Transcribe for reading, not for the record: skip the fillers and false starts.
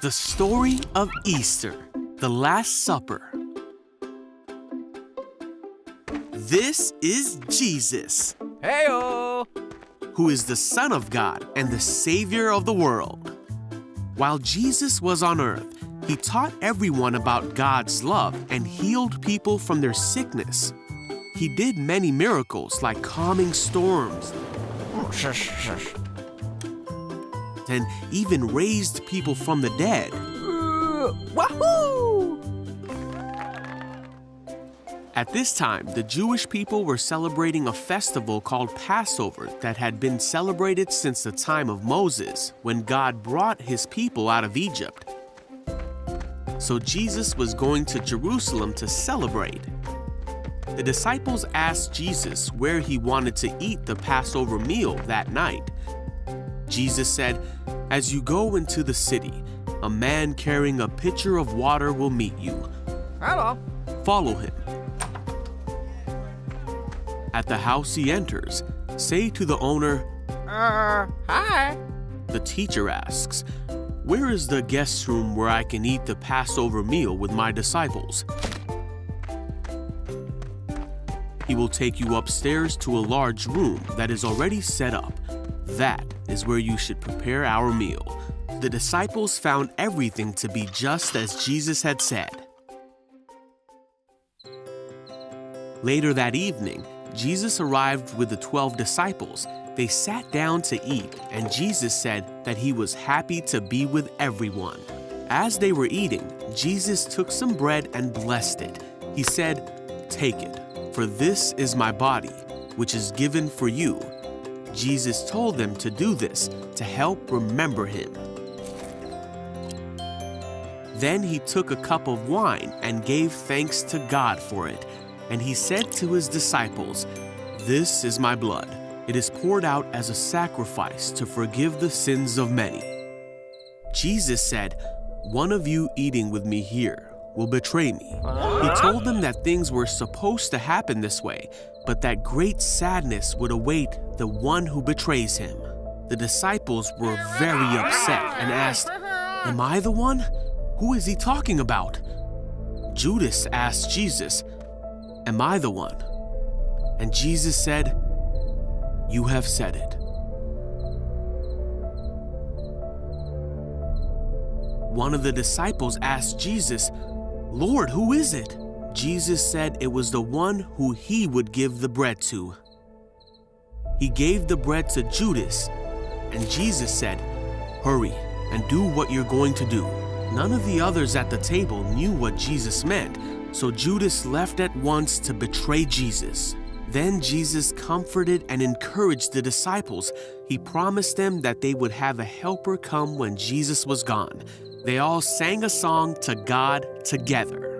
The story of Easter, the Last Supper. This is Jesus, Hey-o! who is the Son of God and the Savior of the world. While Jesus was on earth, he taught everyone about God's love and healed people from their sickness. He did many miracles like calming storms Shush, shush. and even raised people from the dead. Wahoo! At this time, the Jewish people were celebrating a festival called Passover that had been celebrated since the time of Moses, when God brought his people out of Egypt. So Jesus was going to Jerusalem to celebrate. The disciples asked Jesus where he wanted to eat the Passover meal that night. Jesus said, "As you go into the city, a man carrying a pitcher of water will meet you. Hello. Follow him. At the house he enters, say to the owner," Hi. the teacher asks, "Where is the guest room where I can eat the Passover meal with my disciples?" He will take you upstairs to a large room that is already set up. That is where you should prepare our meal. The disciples found everything to be just as Jesus had said. Later that evening, Jesus arrived with the 12 disciples. They sat down to eat, and Jesus said that he was happy to be with everyone. As they were eating, Jesus took some bread and blessed it. He said, "Take it, for this is my body, which is given for you." Jesus told them to do this to help remember him. Then he took a cup of wine and gave thanks to God for it. And he said to his disciples, "This is my blood. It is poured out as a sacrifice to forgive the sins of many." Jesus said, "One of you eating with me here will betray me." He told them that things were supposed to happen this way, but that great sadness would await the one who betrays him. The disciples were very upset and asked, "Am I the one? Who is he talking about?" Judas asked Jesus, "Am I the one?" And Jesus said, "You have said it." One of the disciples asked Jesus, "Lord, who is it?" Jesus said it was the one who he would give the bread to. He gave the bread to Judas, and Jesus said, "Hurry and do what you're going to do." None of the others at the table knew what Jesus meant, so Judas left at once to betray Jesus. Then Jesus comforted and encouraged the disciples. He promised them that they would have a helper come when Jesus was gone. They all sang a song to God together.